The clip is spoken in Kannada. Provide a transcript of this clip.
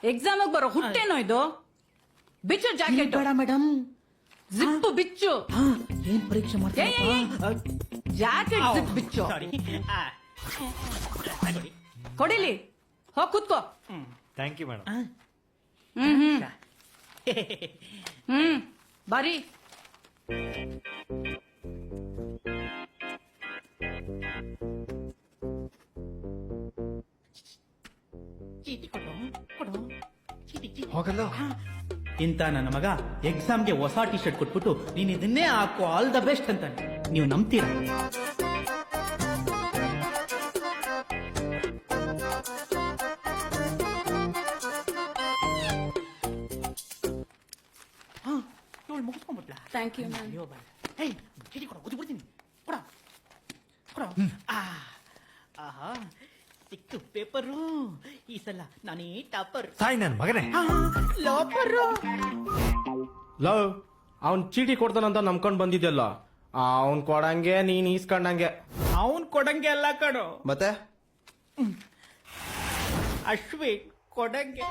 ಎಕ್ಸಾಮ್ ಬರೋ ಹುಟ್ಟೇನೋ ಇದು. ಬಿಚ್ಚು ಜಾಕೆಟ್. ಬೇಡ ಮೇಡಮ್. ಜಿಪ್ ಬಿಚ್ಚು. ಏನ್ ಪರೀಕ್ಷೆ ಮಾಡ್ತೀರಾ? ಜಾಕೆಟ್ ಜಿಪ್ ಬಿಚ್ಚು. ಕೊಡಿಲಿ, ಹೋಗ್ ಕೂತ್ಕೋ. Thank you madam. ಬಾರಿ. ಚೀಟಿ ಕೊಡು ಕೊಡು. ಚೀಟಿ ಹೋಗಲ್ಲ. ಇಂತ ನನ್ನ ಮಗ ಎಕ್ಸಾಮ್ಗೆ ಹೊಸ ಟಿ ಶರ್ಟ್ ಕೊಟ್ಬಿಟ್ಟು ನೀನ್ ಇದನ್ನೇ ಹಾಕೋ, ಆಲ್ ದ ಬೆಸ್ಟ್ ಅಂತಾನೆ. ನೀವು ನಂಬ್ತೀರಾ? ಮುಗಿಸ್ಕೊಂಡ್ಬಿಟ್ಲ. Thank you ma'am. ಹೇಯ್, ಚೀಟಿ ಕೊಡ, ಓದಿ ಬಿಡ್ತೀನಿ. ಕೊಡ ಕೊಡ. ಆಹಾ, ಸಿಕ್ತು ಪೇಪರು. ಈ ಸಲ ನಾನೇ ಟಾಪರ್. ಸಾಯಿ ನನ್ ಮಗನೇ. ಲಾಪರು. ಲವ್, ಅವ್ನ್ ಚೀಟಿ ಕೊಡ್ತಾನಂತ ನಂಬ್ಕೊಂಡ್ ಬಂದಿದ್ದೆಲ್ಲ, ಅವ್ನ್ ಕೊಡಂಗೆ ನೀನ್ ಈಸ್ಕೊಂಡಂಗೆ. ಅವನ್ ಕೊಡಂಗೆ ಅಲ್ಲ ಕಣೋ, ಮತ್ತೆ ಅಶ್ವಿನ್ ಕೊಡಂಗೆ.